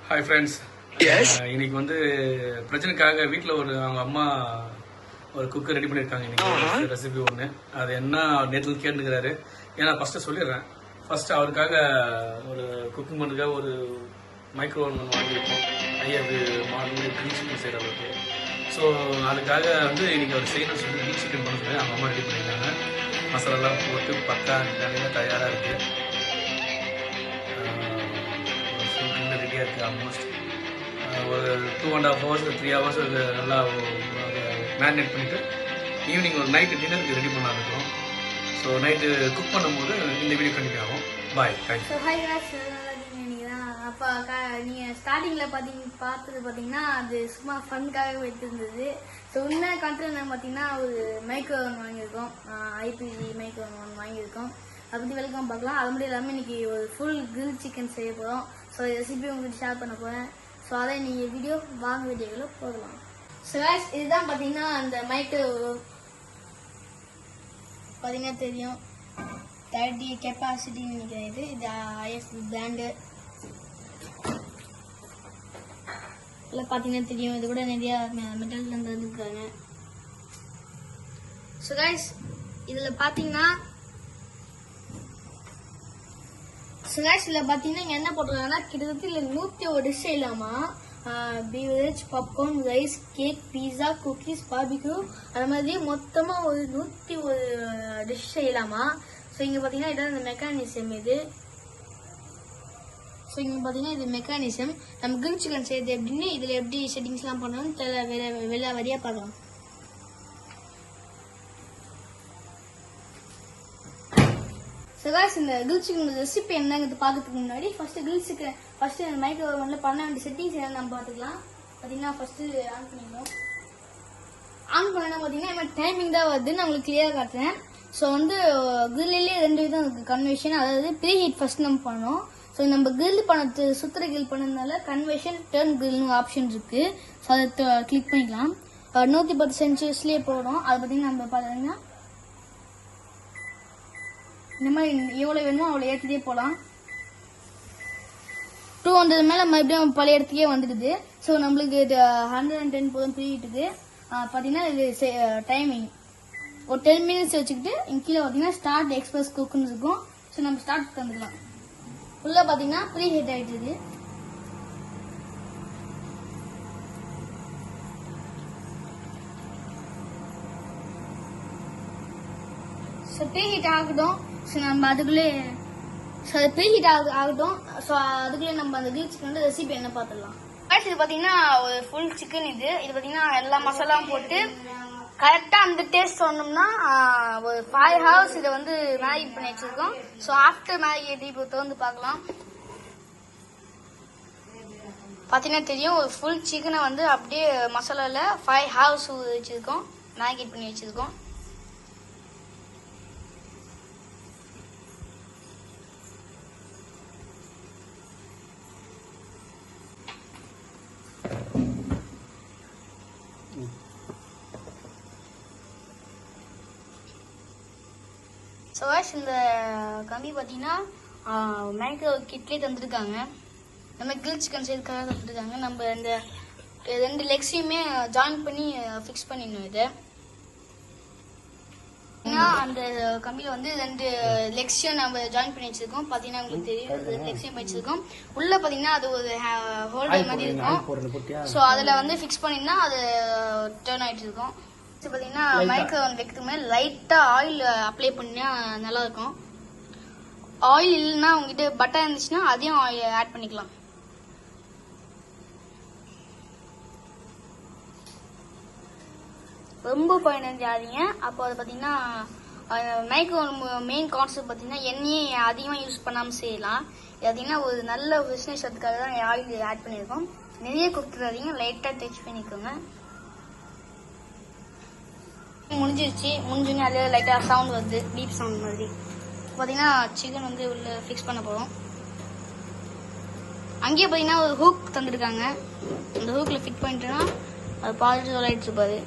Hi friends. இன்னைக்கு வந்து பிரச்சனைக்காக வீட்டில் அவங்க அம்மா ஒரு குக்கர் ரெடி பண்ணியிருக்காங்க. இன்னைக்கு ரெசிபி ஒன்று. அது என்ன நேற்று கேட்டுக்கிறாரு. ஏன்னா ஃபஸ்ட்டு சொல்லிடுறேன். ஃபஸ்ட்டு அவருக்காக ஒரு குக்கிங் பண்ணுறதுக்காக ஒரு மைக்ரோ ஓவன் ஒன்று வாங்கியிருக்கோம். ஐஎஃப்ஜி மாடல் க்ரில் சிக்கன் செய்கிற அளவுக்கு. ஸோ அதுக்காக வந்து இன்னைக்கு அவர் செய்யணும்னு சொல்லி க்ரில் சிக்கன் பண்ண சொல்லி அவங்க அம்மா ரெடி பண்ணியிருக்காங்க. மசாலாலாம் போட்டு பக்கா நிறைய தயாராக இருக்குது. ரெடியாக இருக்குது. ஆல்மோஸ்ட் ஒரு 2.5 hours 3 hours நல்லா மேரினேட் பண்ணிவிட்டு ஈவினிங் ஒரு நைட்டு டின்னருக்கு ரெடி பண்ண இருக்கோம். ஸோ நைட்டு குக் பண்ணும்போது இந்த வீடியோ கண்டிப்பாக ஆகும். பாய், தேங்க்யூ. ஸோ ஹாய் கிளாஸ், அப்போ நீங்கள் ஸ்டார்டிங்கில் பார்த்தது பார்த்தீங்கன்னா அது சும்மா ஃபன்காக வைத்திருந்தது. ஸோ உண்மையான கண்ட்ரோல் பார்த்தீங்கன்னா ஒரு மைக்ரோ ஓவன் வாங்கியிருக்கோம். ஐபிஜி மைக்ரோ ஓவன் வாங்கியிருக்கோம். அதை பற்றி வெல்கம் பார்க்கலாம். அது மட்டும் இல்லாமல் இன்றைக்கி ஒரு ஃபுல் கிரில் சிக்கன் செய்ய போகிறோம். ஸோ ரெசிபி உங்களுக்கு ஷேர் பண்ண போகிறேன். ஸோ அதை நீங்கள் வீடியோக்குள்ளே போகலாம். ஸோ கைஸ், இதுதான் பார்த்தீங்கன்னா அந்த மைக்ரோ பார்த்தீங்கன்னா தெரியும் 30 கெப்பாசிட்டி நினைக்கிறேன். இது ஐஎஃப்ஜி பிராண்டு. இல்லை பார்த்தீங்கன்னா தெரியும், இது கூட நிறைய மெட்டல் இருக்காங்க. ஸோ கைஸ், இதில் பார்த்தீங்கன்னா இங்கே என்ன போட்டிருக்காங்கன்னா கிட்டத்தட்ட இல்லை 101 டிஷ் செய்யலாமா. பீவரேஜ், பாப்கார்ன், ரைஸ், கேக், பீஸா, குக்கீஸ், பார்பிக்யூ, அந்த மாதிரி மொத்தமாக ஒரு 101 டிஷ் செய்யலாமா. ஸோ இங்கே பார்த்தீங்கன்னா இதான் இந்த மெக்கானிசம். இது ஸோ இங்கே பார்த்தீங்கன்னா இது மெக்கானிசம். நம்ம கிரில் சிக்கன் செய்யறது எப்படின்னு இதில் எப்படி செட்டிங்ஸ்லாம் பண்ணணும்னு வெளில வரியாக பார்க்கலாம். ஸோ கைஸ், இந்த கிரில் சிக்கன் ரெசிபி என்னங்கிறது பார்க்கறதுக்கு முன்னாடி ஃபர்ஸ்ட் இந்த மைக்ரோ ஓவனில் பண்ண வேண்டிய செட்டிங்ஸ் என்னன்னு நம்ம பார்த்துக்கலாம். பார்த்தீங்கன்னா ஃபர்ஸ்ட்டு ஆன் பண்ணிக்கணும். ஆன் பண்ணா பார்த்தீங்கன்னா இந்த டைமிங் தான் வருது. நான் உங்களுக்கு கிளியராக காட்டுறேன். ஸோ வந்து கிரில்லே 2 விதம் இருக்குது கன்வெர்ஷன், அதாவது ப்ரீ ஹீட் ஃபர்ஸ்ட் நம்ம பண்ணணும். ஸோ நம்ம கிரில் பண்ணது சுத்திர கிரில் பண்ணதுனால கன்வெர்ஷன் டர்ன் கிரில்னு ஆப்ஷன் இருக்குது. ஸோ அதை கிளிக் பண்ணிக்கலாம். 110 சென்சியஸ்லேயே போடும். அதை பார்த்தீங்கன்னா நம்ம பார்த்தீங்கன்னா இந்த மாதிரி எவ்வளோ வேணுமோ அவ்வளோ ஏற்றிட்டே போகலாம். 200 மேலே மறுபடியும் பழைய இடத்துக்கே வந்துடுது. ஸோ நம்மளுக்கு 110 போதும் ப்ரீஹீட்டுக்கு. பார்த்தீங்கன்னா இது டைமிங் ஒரு 10 minutes வச்சுக்கிட்டு இங்கே கீழே பார்த்தீங்கன்னா ஸ்டார்ட் எக்ஸ்பிரஸ் குக்குன்னு இருக்கும். ஸோ நம்ம ஸ்டார்ட் வந்துக்கலாம். ஃபுல்லாக பார்த்தீங்கன்னா ப்ரீஹீட் ஆகிடுது. ஸோ ப்ரீஹீட் ஆகட்டும். ஸோ நம்ம அதுக்குள்ளே ப்ரீஹீட் ஆகட்டும். ஸோ அதுக்குள்ளே நம்ம அந்த கிரில் சிக்கன் ரெசிபி என்ன பார்த்துடலாம். இது பார்த்தீங்கன்னா ஒரு ஃபுல் சிக்கன். இது பார்த்தீங்கன்னா எல்லா மசாலாவும் போட்டு கரெக்டாக அந்த டேஸ்ட் சொன்னோம்னா ஒரு 5 hours இதை வந்து மேரினேட் பண்ணி வச்சிருக்கோம். ஸோ ஆஃப்டர் மேரினேட் இப்போ திறந்து பார்க்கலாம். பார்த்தீங்கன்னா தெரியும், ஒரு ஃபுல் சிக்கனை வந்து அப்படியே மசாலாவில் 5 hours வச்சுருக்கோம், மேரினேட் பண்ணி வச்சுருக்கோம். ஸோ இந்த கம்பி பார்த்தீங்கன்னா மைக்ரோ கிட்லேயே தந்துருக்காங்க. நம்ம கிரில் சிக்கன் செய்யறதுக்காக தந்துருக்காங்க. நம்ம இந்த 2 லெக்ஸையுமே ஜாயின் பண்ணி ஃபிக்ஸ் பண்ணிடணும். இதை அந்த கம்பியில் வந்து 2 லெக்ஸையும் நம்ம ஜாயின் பண்ணி வச்சிருக்கோம். பார்த்தீங்கன்னா உங்களுக்கு தெரியும், 2 லெக்ஸையும் வச்சிருக்கோம். உள்ள பார்த்தீங்கன்னா அது ஒரு ஹோல்டர் மாதிரி இருக்கும். ஸோ அதில் வந்து ஃபிக்ஸ் பண்ணினா அது டர்ன் ஆகிட்டு இருக்கும். பார்த்தீங்கன்னா மைக்ரோ ஓவன் வைக்கிறதுக்கு மேலே லைட்டாக ஆயில் அப்ளை பண்ணா நல்லா இருக்கும். ஆயில் இல்லைன்னா உங்ககிட்ட பட்டர் இருந்துச்சுன்னா அதையும் ஆயில் ஆட் பண்ணிக்கலாம். ரொம்ப பயனடையாதீங்க. அப்போ அது பார்த்தீங்கன்னா மைக்ரோ ஓவன் மெயின் கான்செப்ட் பார்த்தீங்கன்னா எண்ணெயை அதிகமாக யூஸ் பண்ணாமல் செய்யலாம். பார்த்தீங்கன்னா ஒரு நல்ல பிஸ்னஸ் அதுக்காக தான் ஆயில் ஆட் பண்ணியிருக்கோம். நிறைய கொடுத்துடாதீங்க, லைட்டாக டச் பண்ணிக்கோங்க. முடிஞ்சுன்னு அதில் லைட்டாக சவுண்ட் வருது, பீப் சவுண்ட் மாதிரி. பார்த்தீங்கன்னா சிக்கன் வந்து உள்ள ஃபிக்ஸ் பண்ண போகிறோம். அங்கேயே பார்த்தீங்கன்னா ஒரு ஹூக் தந்துருக்காங்க. அந்த ஹூக்கில் ஃபிட் பண்ணிட்டோன்னா அது பாலிட்டு சொல்லாயிட்டு இருப்பாரு.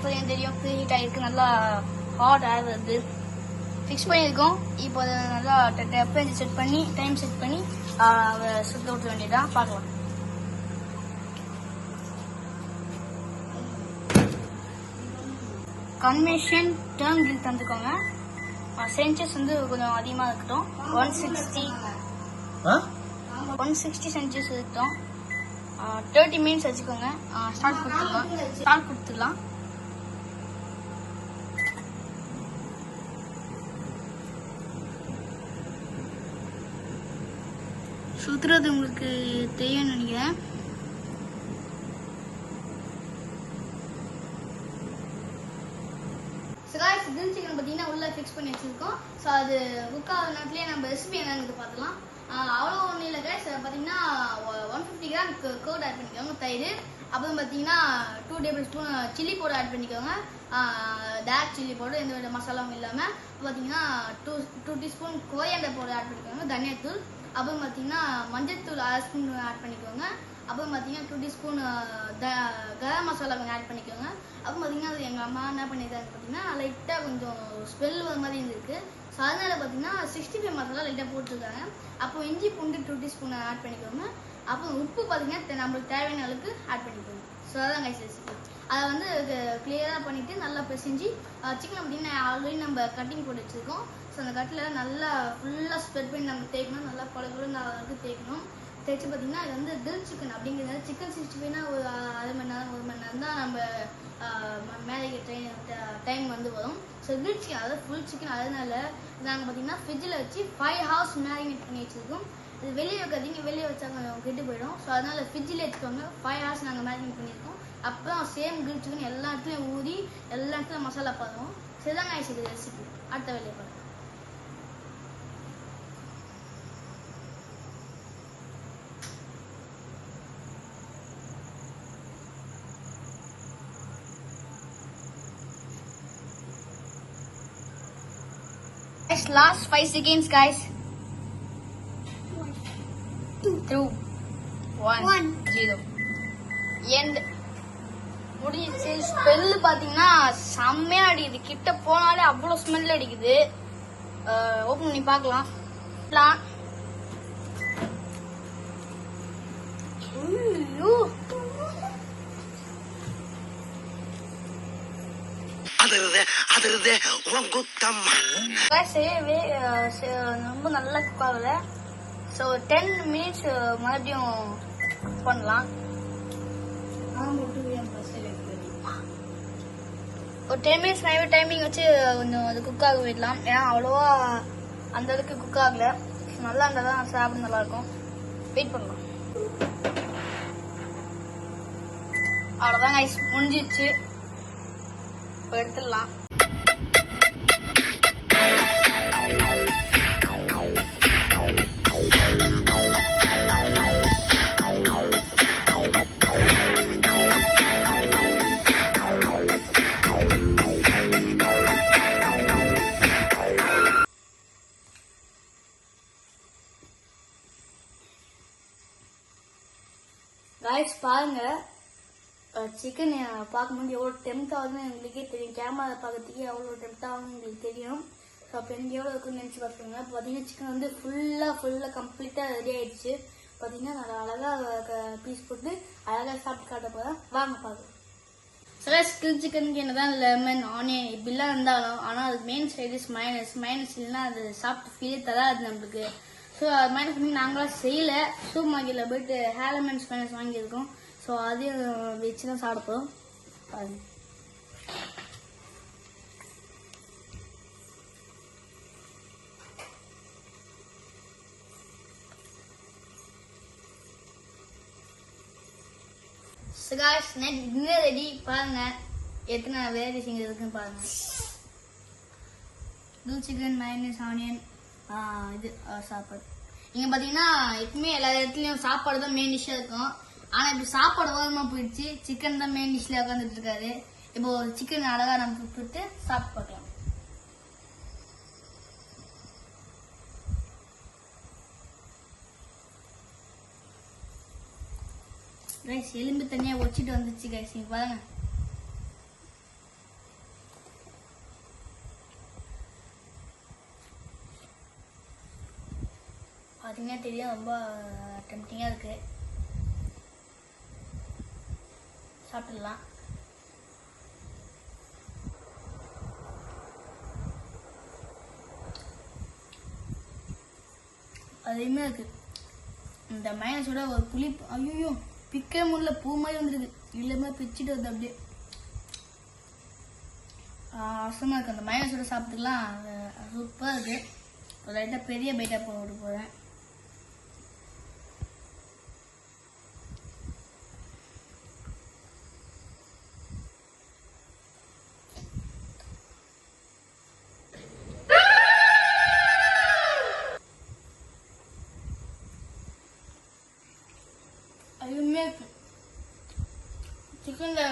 பார்த்தீங்கன்னா தெரியும், ப்ரீ ஹீட் ஆகிருக்கு, நல்லா ஹாட் ஏர் வருது. ஃபிக்ஸ் பண்ணியிருக்கோம். இப்போ அதை நல்லா டெம்பரேச்சர் செட் பண்ணி டைம் செட் பண்ணி சுத்த விட்ட வேண்டியதான். பார்க்கலாம். கன்வென்ஷன் டர்ன் கில் தந்துக்கோங்க. சென்ச்சஸ் வந்து கொஞ்சம் அதிகமாக இருக்கட்டும். 160 சென்ச்சஸ் இருக்கட்டும். 30 மினிட்ஸ் வச்சுக்கோங்க. ஸ்டார்ட் கொடுத்துடலாம். சுத்துறது உங்களுக்கு தெரியும்னு நினைக்கிறேன். கிரில் சிக்கன் பார்த்தீங்கன்னா உள்ள ஃபிக்ஸ் பண்ணி வச்சிருக்கோம். ஸோ அது குக் ஆகிற நேரத்துலேயே நம்ம ரெசிபி என்னன்னு பார்த்துக்கலாம். அவ்வளோ ஒன்றும் இல்லை கைஸ். பார்த்தீங்கன்னா 150 கிராம் கர்ட் ஆட் பண்ணிக்கோங்க, தயிர். அப்புறம் பார்த்தீங்கன்னா 2 tablespoon chilli powder add பண்ணிக்கோங்க. டேக் சில்லி பவுடர், எந்த வித மசாலாவும் இல்லாமல். பார்த்தீங்கன்னா 2 டீஸ்பூன் கொரியாண்டர் பவுடர் ஆட் பண்ணிக்கோங்க, தனியாத்தூள். அப்புறம் பார்த்தீங்கன்னா மஞ்சள் தூள் 1/2 ஸ்பூன் ஆட் பண்ணிக்கோங்க. அப்புறம் பார்த்தீங்கன்னா 2 டீஸ்பூன் கரம் மசாலா கொஞ்சம் ஆட் பண்ணிக்கோங்க. அப்புறம் பார்த்தீங்கன்னா அது எங்கள் அம்மா என்ன பண்ணியிருக்காங்க பார்த்தீங்கன்னா லைட்டாக கொஞ்சம் ஸ்மெல் வர மாதிரி இருந்திருக்கு. ஸோ அதனால பார்த்தீங்கன்னா 65 மசாலா லைட்டாக போட்டுருக்காங்க. அப்போ இஞ்சி பூண்டு 2 டீஸ்பூன் ஆட் பண்ணிக்கோங்க. அப்புறம் உப்பு பார்த்தீங்கன்னா நம்மளுக்கு தேவையான அளவுக்கு ஆட் பண்ணிக்கோங்க. ஸோ அதான் கைஸ் ரெசிபி. அதை வந்து கிளியராக பண்ணிவிட்டு நல்லா பிசைஞ்சு சிக்கன் பார்த்தீங்கன்னா ஆல்ரெடி நம்ம கட்டிங் போட்டு வச்சுருக்கோம். ஸோ அந்த கட்டில் நல்லா ஃபுல்லாக ஸ்ப்ரெட் பண்ணி நம்ம தேய்க்கணும். நல்லா பழகுன்னு அளவுக்கு தேய்க்கணும். தேய்ச்சி பார்த்தீங்கன்னா இது வந்து கிரில் சிக்கன் அப்படிங்கிறதுனால சிக்கன் 65னா ஒரு 1/2 மணி நேரம் 1 மணி நேரம் தான் நம்ம மேரினேட் டைம் வந்து வரும். ஸோ கிரில் சிக்கன் அதாவது ஃபுல் சிக்கன், அதனால நாங்கள் பார்த்தீங்கன்னா ஃப்ரிட்ஜில் வச்சு 5 hours மேரினேட் பண்ணி வச்சுருக்கோம். இது வெளியே வைக்காதீங்க, வெளியே வச்சா கொஞ்சம் கெட்டு போயிடும். ஸோ அதனால் ஃப்ரிட்ஜில் வச்சுக்கோங்க. 5 hours நாங்கள் மேரினேட் பண்ணியிருக்கோம். அப்புறம் சேம் கிரில் சிக்கன் எல்லா இடத்துலையும் ஊறி எல்லா இடத்துலையும் மசாலா பண்ணுவோம். சரிதாங்க ஆயிடுச்சு ரெசிபி. அடுத்த வேலையை பார்க்கலாம். Last 5 seconds, guys. 2, 1, 0. End. முடிஞ்சிச்சு. ஸ்மெல் பார்த்தீங்கன்னா செம்மையா அடிக்குது. கிட்ட போனாலே அவ்வளோ ஸ்மெல் அடிக்குது. ஓப்பன் பண்ணி பார்க்கலாம். ரொம்ப நல்லா குக் ஆகல. ஸோ 10 மினிட்ஸ் மறுபடியும் குக் பண்ணலாம். ஒரு 10 மினிட்ஸ் டைமிங் வச்சு கொஞ்சம் அது குக் ஆக விடலாம். ஏன்னா அவ்வளோவா அந்த அளவுக்கு குக் ஆகல. நல்லா இருந்தால் தான் சாப்பிட நல்லா இருக்கும். வெயிட் பண்ணலாம். அவ்வளோதான் கைஸ், முடிஞ்சிச்சு. இப்போ எடுத்துடலாம். கைஸ் பாருங்க, சிக்கன் பார்க்கும்போது எவ்வளோ டெம்ட் ஆகுதுன்னு எங்களுக்கே தெரியும். கேமரா பார்க்கறதுக்கே எவ்வளோ டெம்ட் ஆகுதுன்னு உங்களுக்கு தெரியும். ஸோ அப்போ எனக்கு எவ்வளோ இருக்குன்னு நினச்சி பார்த்துக்கோங்க. இப்போ பார்த்தீங்கன்னா சிக்கன் வந்து ஃபுல்லாக கம்ப்ளீட்டாக ரெடி ஆயிடுச்சு. பார்த்தீங்கன்னா நான் அழகாக பீஸ் போட்டு அழகாக சாப்பிட்டு காட்ட போகிறேன். வாங்க பார்க்கலாம். சில கிரில் சிக்கனுக்கு என்னதான் லெமன் ஆனியன் இப்படிலாம் இருந்தாலும், ஆனால் அது மெயின் சைடிஸ் மைனஸ் இல்லைன்னா அது சாப்பிட்டு ஃபீலே தராது நம்மளுக்கு. ஸோ அது மைனஸ் பண்ணி நாங்களாம் செய்யலை. சூப் மார்க்கெட்டில் போயிட்டு ஹேலமென்ஸ் மைனஸ் வாங்கியிருக்கோம். ஸோ அதையும் வச்சு தான் சாப்பிடுவோம். பாருங்க. guys, dinner ready. பாருங்க எத்தனை வெரைட்டிஸ் இங்கே இருக்குன்னு பாருங்க. கிரில் சிக்கன் மைனஸ் ஆனியன் இது சாப்பாடு. இங்கே பார்த்தீங்கன்னா எப்பவுமே எல்லா இடத்துலையும் சாப்பாடு தான் மெயின் டிஷ்ஷாக இருக்கும். ஆனால் இப்போ சாப்பாடு ஓரமாக போயிடுச்சு. சிக்கன் தான் மெயின் டிஷ்ல உட்காந்துட்டு இருக்காரு. இப்போ சிக்கன் அழகாக நம்ம போட்டு சாப்பிட்டு பார்க்கலாம். கைஸ் எலும்பு தனியாக ஒச்சிட்டு வந்துச்சு கைஸ். நீங்க பாருங்க. பார்த்தீங்கன்னா தெரியும், ரொம்ப டெம்டிங்காக இருக்கு. சாப்பிடலாம். அதுவுமே இருக்கு. இந்த மைனஸோட ஒரு புளிப்பு, ஐயோ பிக்க முடியல, பூ மாதிரி வந்துருக்கு. இல்லைமே பிச்சுட்டு வருது அப்படியே. அவசரமாக இருக்கு. அந்த மைனஸோட சாப்பிட்டுக்கலாம். சூப்பராக இருக்கு. ஒரு லைட்டாக பெரிய பைட்டாக போட்டு போகிறேன். அதுவுமே சிக்கன்ல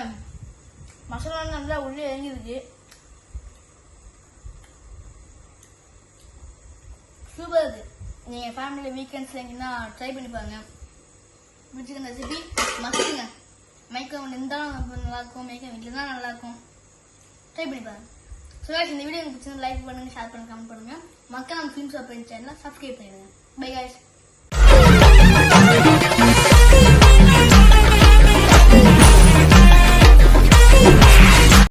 மசாலா நல்லா உள்ளே இறங்கிருக்கு. சூப்பர் இருக்கு. நீங்கள் ஃபேமிலியில் வீக்கெண்ட்ஸில் எங்கன்னா ட்ரை பண்ணி பாருங்க. பிடிச்சிருக்க ரெசிபி மஸ்ட்டுங்க. மைக்ரோவன் இருந்தாலும் நல்லாயிருக்கும், மைக்ரோவன் வீட்டில் தான் நல்லாயிருக்கும். ட்ரை பண்ணி பாருங்க. ஸோ இந்த வீடியோ எனக்கு பிடிச்சிருந்தா லைக் பண்ணுங்கள், ஷேர் பண்ணுங்கள், கமெண்ட் பண்ணுங்கள். மக்கள் நம்ம ஃபிலிம்ஸ் சேனலை சப்ஸ்கிரைப் பண்ணிடுங்க. By guys.